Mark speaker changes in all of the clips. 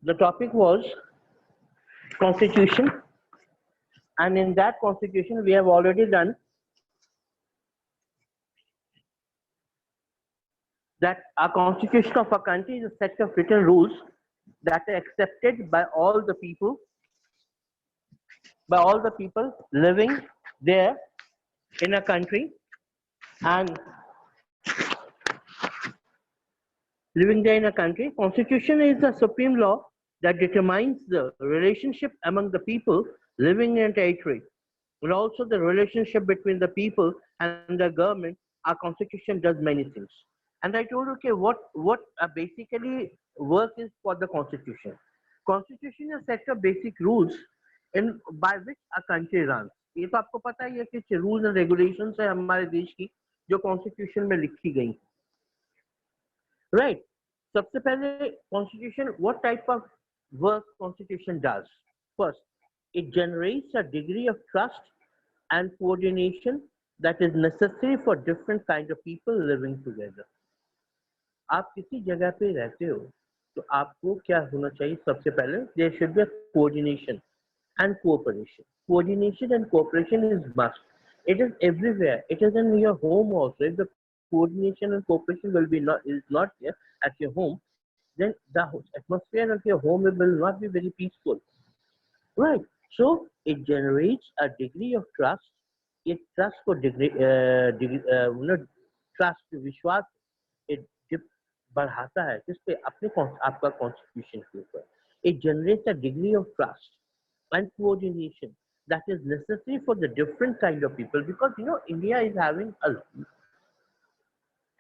Speaker 1: The topic was constitution, and in that constitution we have already done that our constitution of a country is a set of written rules that are accepted by all the people living there in a country, and living there in a country. Constitution is the supreme law that determines the relationship among the people living in a territory, and also the relationship between the people and the government. Our constitution does many things. And I told, okay, what basically work is for the constitution. Constitution is a set of basic rules in by which a country runs. ये तो आपको पता ही है कि rules and regulations है हमारे देश की जो कॉन्स्टिट्यूशन में लिखी गई, राइट? सबसे पहले constitution, what type of work constitution does? First, it generates a degree of trust and coordination that is necessary for different kinds of people living together. आप किसी जगह पे रहते हो तो आपको क्या होना चाहिए? सबसे पहले there should be a coordination and cooperation. Coordination and cooperation is must. It is everywhere. It is in your home also. If the coordination and cooperation is not there at your home, then the atmosphere of your home will not be very peaceful. Right. So it generates a degree of trust. It trust for trust, विश्वास it बढ़ाता है किस पे? अपने आपका constitution के ऊपर. It generates a degree of trust and coordination that is necessary for the different kind of people, because India is having a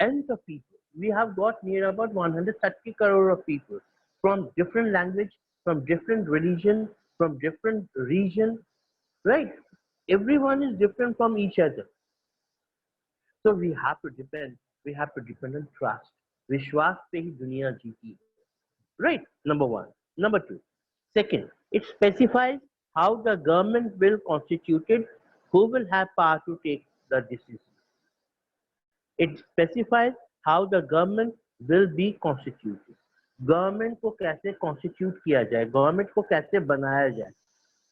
Speaker 1: end of people. We have got near about 130 crore of people from different language, from different religion, from different region, right? Everyone is different from each other. So we have to depend on trust. विश्वास पे ही दुनिया जीती है, right? Number one. Number two. Second, it specifies how the government will constituted, who will have power to take the decision. It specifies how the government will be constituted. Government को कैसे constitute किया जाए, government को कैसे बनाया जाए,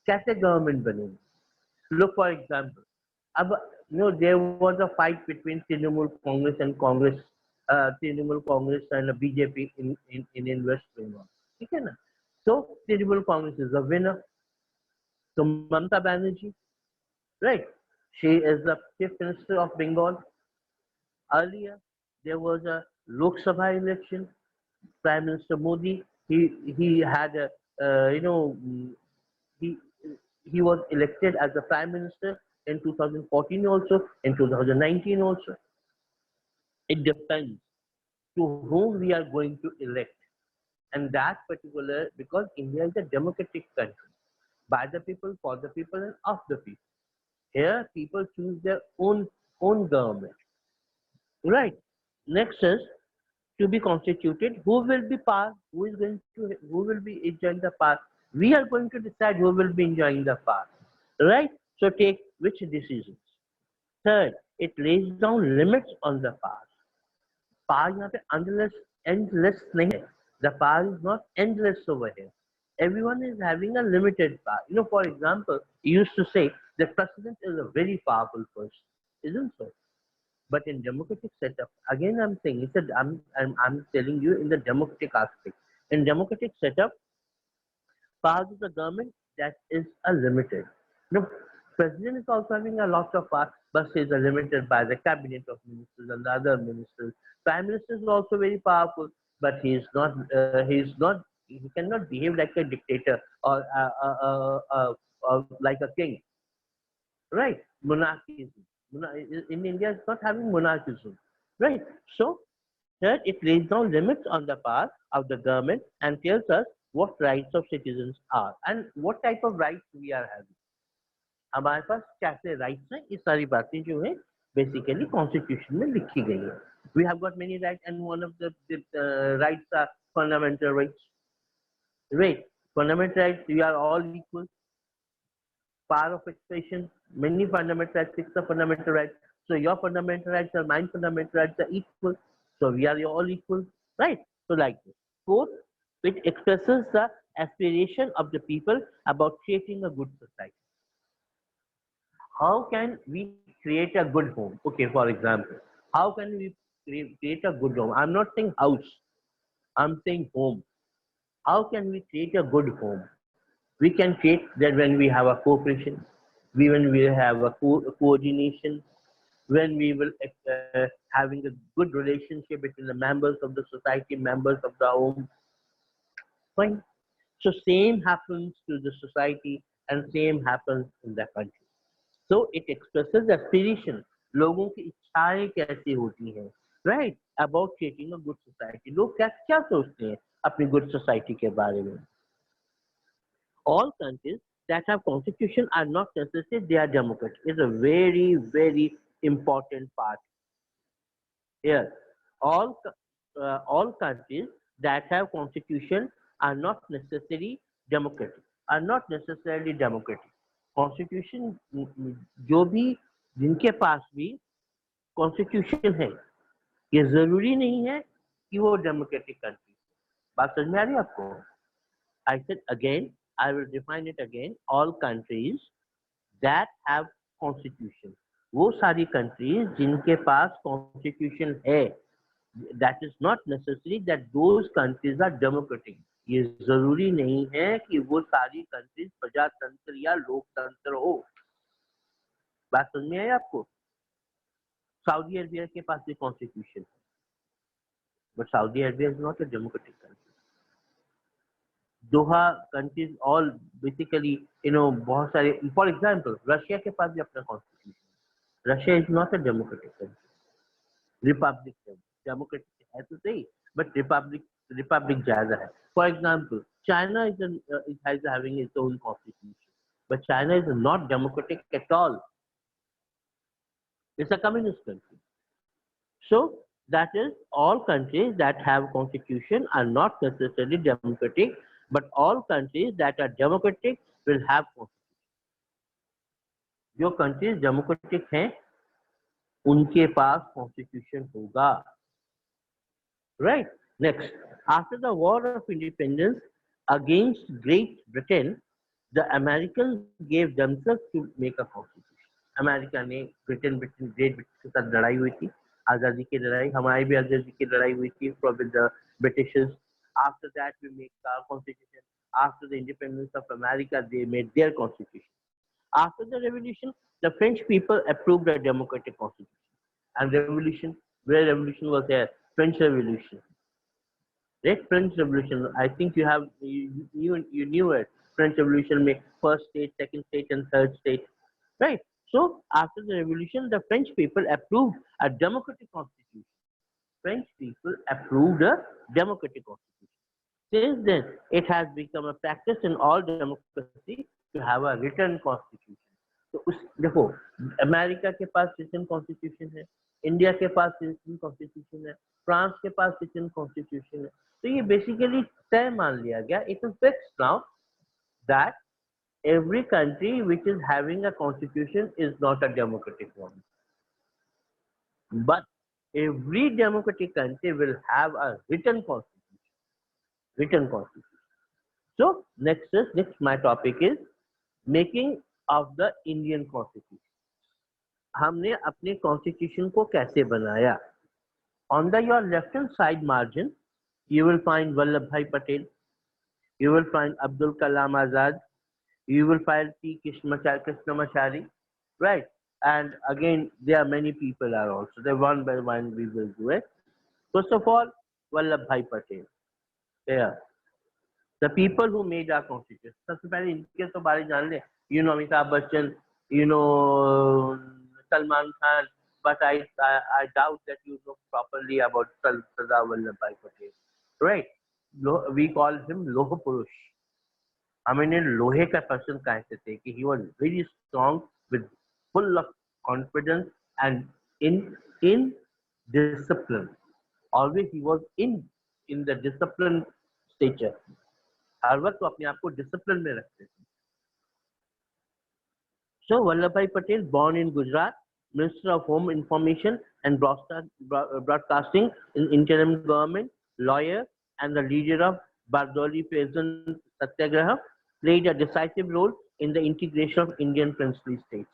Speaker 1: कैसे government बनेगी. Look, for example, अब there was a fight between Trinamool Congress and BJP in West Bengal. ठीक है ना? So Trinamool Congress is a winner. So Mamata Banerjee, right? She is the Chief Minister of Bengal. Earlier, there was a Lok Sabha election. Prime Minister Modi, he had a he he was elected as the Prime Minister in 2014 also, in 2019 also. It depends to whom we are going to elect, and that particular, because India is a democratic country, by the people, for the people, and of the people. Here, people choose their own government. Right. Next is to be constituted. Who will be power? Who will be enjoying the power? We are going to decide who will be enjoying the power. Right? So take which decisions. Third, it lays down limits on the power. Power यहाँ पे endless नहीं है. The power is not endless over here. Everyone is having a limited power. For example, you used to say the president is a very powerful person, isn't so? But in democratic setup, again I'm saying I'm telling you in the democratic aspect. In democratic setup, powers of the government that is a limited. President is also having a lot of power, but is limited by the cabinet of ministers and the other ministers. Prime Minister is also very powerful, but he is not. He cannot behave like a dictator or like a king, right? Monarchism. In India, it's not having monarchism, right? So, third, it lays down limits on the power of the government and tells us what rights of citizens are and what type of rights we are having. हमारे पास कैसे rights हैं, ये सारी बातें जो है basically constitution में लिखी गई है. We have got many rights, and one of the rights are fundamental rights. Right? Fundamental rights, we are all equal. Power of expression, many fundamental rights, 6 are fundamental rights. So your fundamental rights and mine fundamental rights are equal. So we are all equal, right? So like this. Fourth, It expresses the aspiration of the people about creating a good society. How can we create a good home? Okay, for example, how can we create a good home? I'm not saying house, I'm saying home. How can we create a good home? We can create that when we have a cooperation, when we have a coordination, when we will having a good relationship between the members of the society, members of the home. Fine. So same happens to the society and same happens in the country. So it expresses aspiration. लोगों की इच्छाएं कैसी होती हैं, right? About creating a good society. लोग क्या क्या सोचते हैं अपनी good society के बारे में? All countries that have constitution are not necessarily they are democratic. It's a very important part here. All all countries that have constitution are not necessarily democratic. Are not necessarily democratic. Constitution जो भी जिनके पास भी constitution है ये जरूरी नहीं है कि वो डेमोक्रेटिक कंट्री। बात समझ में आ रही है आपको? I said again, I will define it again. All countries that have constitution, वो सारी countries जिनके पास constitution है, that is not necessary that those countries are democratic. ये जरूरी नहीं है कि वो सारी countries प्रजातंत्र या लोकतंत्र हो। बात समझ में आई आपको? सऊदी अरेबिया के पास भी constitution है, but Saudi Arabia is not a democratic country. Doha countries all basically बहुत सारे, for example रशिया के पास भी अपना constitution. Russia is not a democratic country, Republic है। डेमोक्रेटिक है तो सही, बट रिपब्लिक ज्यादा है। For example China is having its own constitution, but China is not democratic at all, it's a communist country. So that is all countries that have constitution are not necessarily democratic, but all countries that are democratic will have constitution. जो countries democratic हैं उनके पास constitution होगा, right? Next, after the War of Independence against Great Britain, the Americans gave themselves to make a constitution. America ने great Britain के साथ लड़ाई हुई थी, आजादी की लड़ाई, हमारी भी आजादी की लड़ाई हुई थी with the Britishers. After that we make our constitution. After the independence of America, they made their constitution. After the revolution, the French people approved a democratic constitution. And revolution, where revolution was there? French Revolution. Right? French Revolution. I think you knew it. French Revolution made first state, second state, and third state. Right? So after the revolution, the French people approved a democratic constitution. French people approved a democratic constitution. Since then, it has become a practice in all democracy to have a written constitution. तो उस देखो, America के पास written constitution है, India के पास written constitution है, France के पास written constitution है। तो ये basically तय मान लिया गया, it is fixed now that every country which is having a constitution is not a democratic one. But every democratic country will have a written constitution. Written constitution. So next my topic is making of the Indian constitution. हमने अपने constitution को कैसे बनाया? On your left hand side margin, you will find Vallabhbhai Patel, you will find Abdul Kalam Azad, you will find P. Krishnamachari, right? And again, there are many people are also there. One by one, we will do it. First of all, Vallabhbhai Patel. Yeah, the people who made our constitution. सबसे पहले इनके तो बारे जान ले. You know Amitabh Bachchan, you know Salman Khan, but I doubt that you know properly about Sardar Vallabhbhai Patel, right? We call him Loh Purush. हमें लोहे का पर्सन कहते थे कि he was very strong with full of confidence and in discipline. Always he was in the discipline stature. हर वक्त वो अपने आप को discipline में रखते थे. So Vallabhbhai Patel, born in Gujarat, Minister of Home Information and Broadcasting in interim government, lawyer and the leader of Bardoli Peasant Satyagraha played a decisive role in the integration of Indian princely states.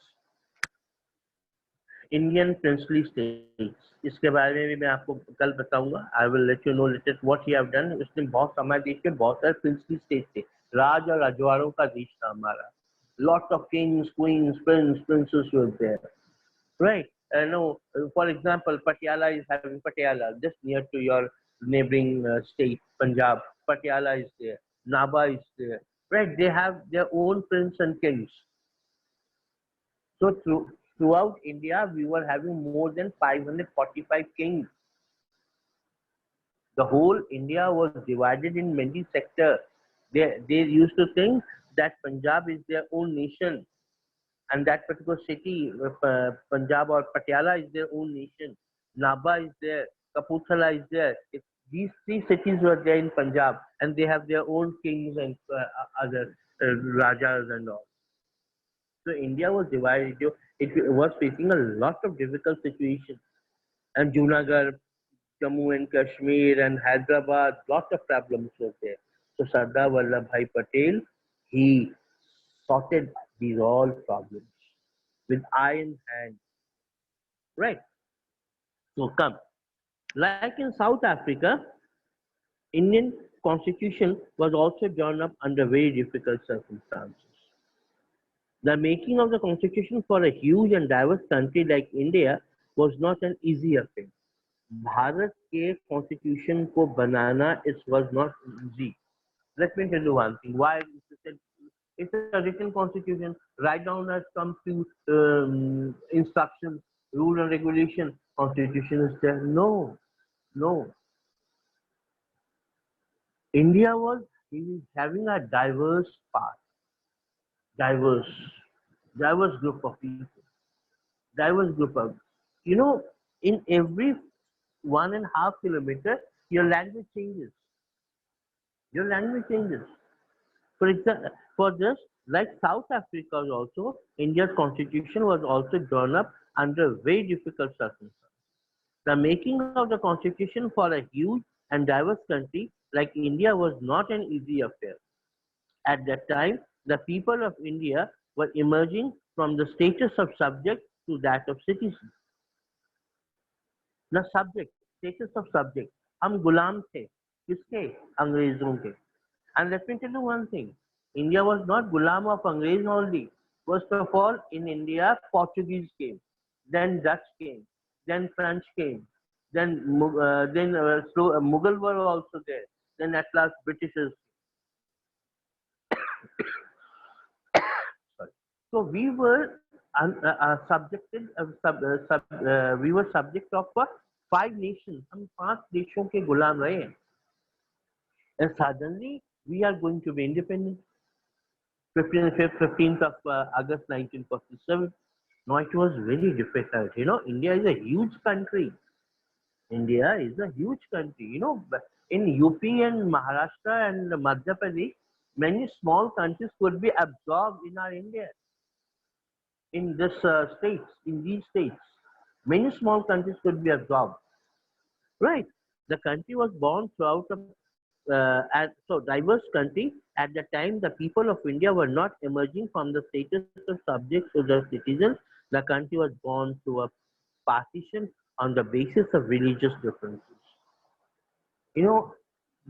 Speaker 1: Indian princely states, इसके बारे में भी मैं आपको कल बताऊंगा. I will let you know later what he have done. उसने बहुत हमारे देश में बहुत सारे princely states थे. राज और रजवाड़ों का देश था हमारा. Lots of kings, queens, princesses were there. Right? No, for example, Patiala is having Patiala just near to your neighboring state, Punjab. Patiala is there. Naba is there. Right? They have their own prince and kings. So throughout India, we were having more than 545 kings. The whole India was divided in many sectors. They used to think that Punjab is their own nation, and that particular city, Punjab or Patiala, is their own nation. Naba is there, Kapurthala is there. These three cities were there in Punjab, and they have their own kings and other rajas and all. So India was divided. It was facing a lot of difficult situations. And Junagadh, Jammu and Kashmir, and Hyderabad, lots of problems were there. So Sardar Vallabhbhai Patel, he sorted these all problems with iron hand. Right. So come. Like in South Africa, Indian constitution was also drawn up under very difficult circumstances. The making of the constitution for a huge and diverse country like India was not an easy affair. Bharat के constitution को बनाना it was not easy. Let me tell you one thing. Why it's a written constitution. Write down has come to instructions, rule and regulation. Constitution is there. No, no. India was having a diverse part, diverse, diverse group of people, diverse group of, you know, in every 1.5 kilometer, your language changes. Your language changes. For example, for this, like South Africa also, India's constitution was also drawn up under very difficult circumstances. The making of the constitution for a huge and diverse country like India was not an easy affair. At that time, the people of India were emerging from the status of subject to that of citizen. The subject, status of subject. हम गुलाम थे किसके अंग्रेजों के. And let me tell you one thing. India was not gulam of Angrez only. First of all, in India, Portuguese came, then Dutch came, then French came, then Mughal were also there. Then at last Britishers. Sorry. So we were subjected. We were subject of 5 nations. हम 5 देशों के गुलाम रहे हैं. And suddenly we are going to be independent. 15th of August 1947. Now it was very difficult. You know, India is a huge country. India is a huge country. You know, in UP and Maharashtra and Madhya Pradesh, many small countries could be absorbed in our India. In this states, in these states, many small countries could be absorbed. Right. The country was born throughout a so diverse country. At the time, the people of India were not emerging from the status of subjects to the citizens. The country was born through a partition on the basis of religious differences. You know,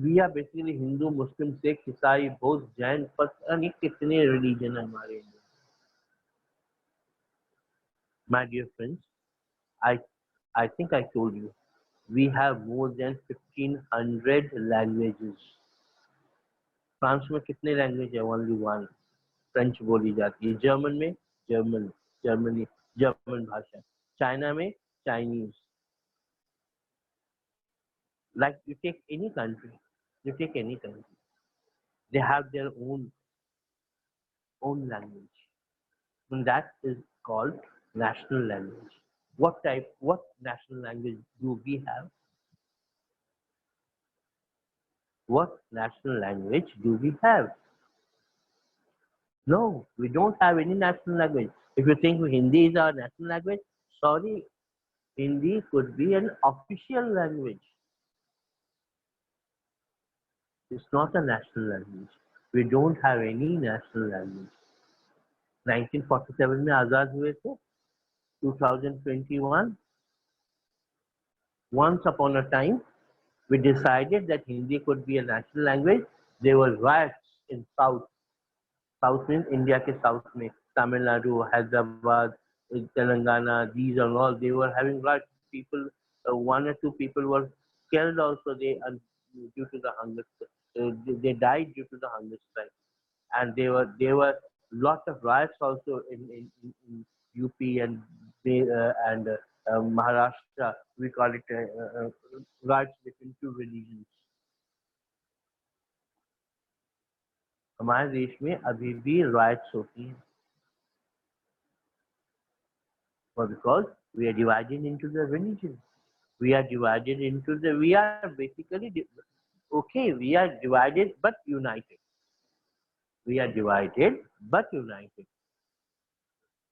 Speaker 1: we are basically Hindu, Muslim, Sikh, Isai, both Jain, but अनेक कितने religion है हमारे India. My dear friends, I I think I told you we have more than 1500 languages. France में कितने language है? Only one. French बोली जाती है. जर्मन में जर्मनी जर्मन भाषा. चाइना में Chinese. Like you take any country, they have their own language, and that is called national language. What national language do we have? What national language do we have? No, we don't have any national language. If you think Hindi is our national language, sorry, Hindi could be an official language. It's not a national language. We don't have any national language. 1947 में आजाद हुए थे. 2021, once upon a time, we decided that Hindi could be a national language. There were riots in South. South means India के South में, Tamil Nadu, Hyderabad, Telangana, these and all. They were having riots. People, one or two people were killed also. Due to the hunger. They died due to the hunger strike. And there were lot of riots also in UP and Maharashtra. We call it riots between two religions. हमारे देश में अभी भी riots होती हैं. But because we are divided into the religion, we are basically okay. We are divided but united. We are divided but united.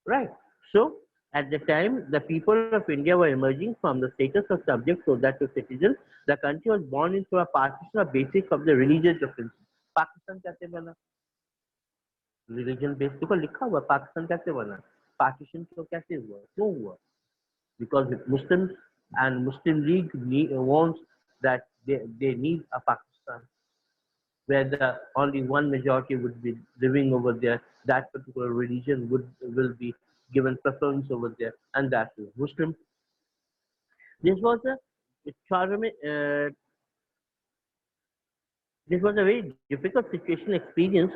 Speaker 1: Right. So at the time, the people of India were emerging from the status of subjects so that to citizens, the country was born into a partition of basics of the religious differences. Pakistan कैसे बना? Religion based देखो लिखा हुआ Pakistan कैसे बना? Partition तो कैसे हुआ? क्यों हुआ? Because the Muslims and Muslim League wants that they need a Pakistan where the only one majority would be living over there. That particular religion will be given preference over there, and that is Muslim. This was a this was a very difficult situation experience,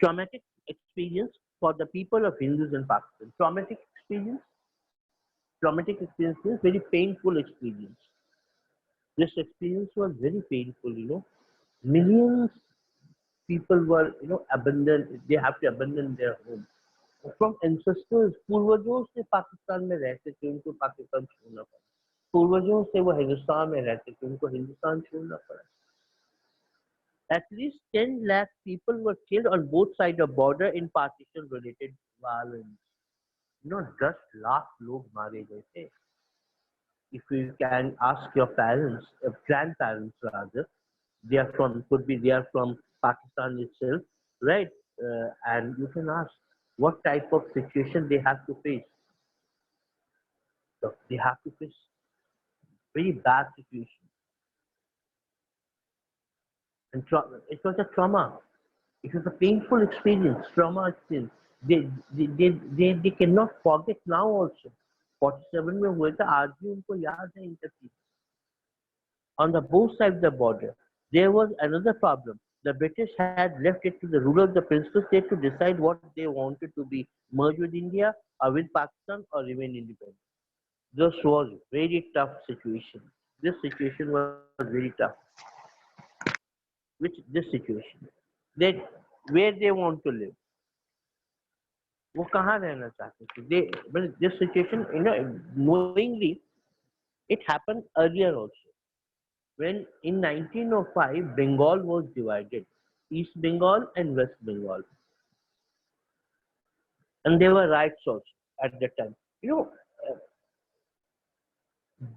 Speaker 1: traumatic experience for the people of Hindus in Pakistan. Traumatic experience means very painful experience. This experience was very painful. Millions people were abandoned. They have to abandon their home. From ancestors, पूर्वजों से पाकिस्तान में रहते थे, उनको पाकिस्तान छोड़ना पड़ा. पूर्वजों से वो हिंदुस्तान में रहते थे, उनको हिंदुस्तान छोड़ना पड़ा. At least 10 lakh people were killed on both sides of border in partition-related violence. 10 lakh लोग मारे गए थे. If you can ask your parents, grandparents rather, they are from Pakistan itself, right? And you can ask what type of situation they have to face. So they have to face very bad situation. And it was a trauma. It was a painful experience, trauma experience. They cannot forget now also. 47 में हुए थे, आज भी उनको याद है इन सब चीजें. On the both sides of the border, there was another problem. The British had left it to the ruler of the principal state to decide what they wanted to be merged with India or with Pakistan or remain independent. This was very tough situation. This situation was very tough. This situation, that where they want to live, वो कहाँ रहना चाहते थे? But this situation, knowingly, it happened earlier also. When in 1905, Bengal was divided, East Bengal and West Bengal, and there were riots also at that time. Uh,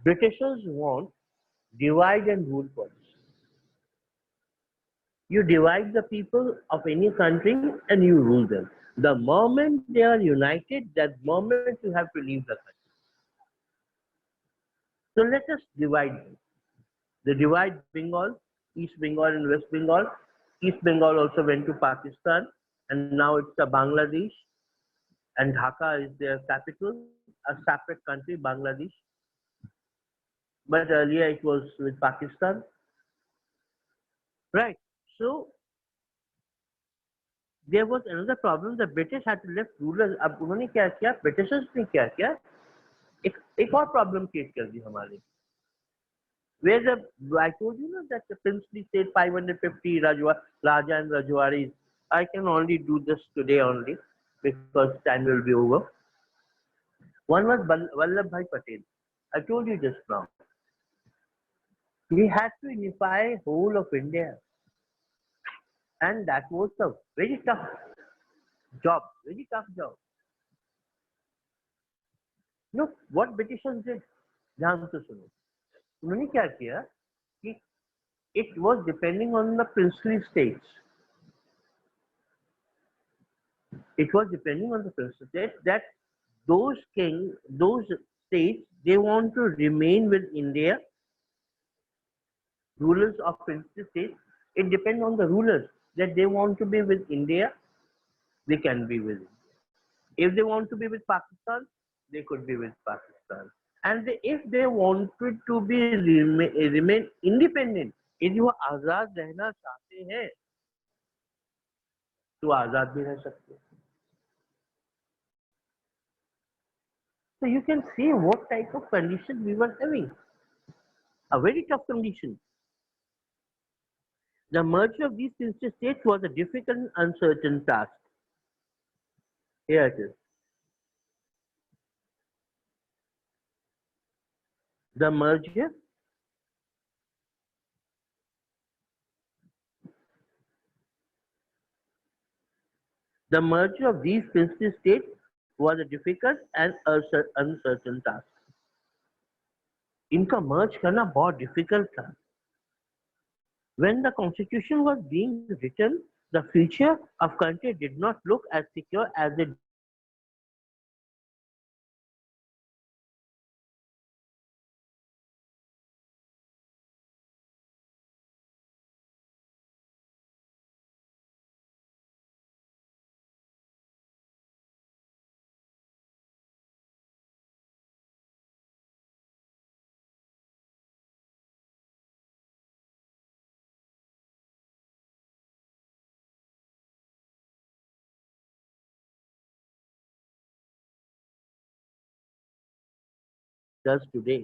Speaker 1: Britishers want divide and rule policy. You divide the people of any country and you rule them. The moment they are united, that moment you have to leave the country. So let us divide them. They divide Bengal, East Bengal and West Bengal. East Bengal also went to Pakistan, and now it's a Bangladesh, and Dhaka is their capital, a separate country, Bangladesh. But earlier it was with Pakistan. Right. So there was another problem. The British had to left rulers. अब उन्होंने क्या किया? Britishers ने क्या किया? एक और problem create कर दी हमारे. Where I told you that the princely state 550 Raja and Rajwaris. I can only do this today only because time will be over. One was Vallabhbhai Patel. I told you just now. He had to unify whole of India, and that was a very tough job. Very tough job. What Britishers did? ध्यान से सुनो. उन्होंने क्या किया कि it was depending on the princely states. It was depending on the princely states that those states, they want to remain with India, rulers of princely states. It depends on the rulers that they want to be with India, they can be with India. If they want to be with Pakistan, they could be with Pakistan. And if they wanted to be remain independent, यदि वो आजाद रहना चाहते हैं तो आजाद भी रह सकते हैं. So you can see what type of condition we were having. A very tough condition. The merger of these princely states was a difficult and uncertain task. Here it is. The merger The merger of these princely states was a difficult and uncertain task. इनका merge करना बहुत difficult था. When the constitution was being written, the future of country did not look as secure as it does today.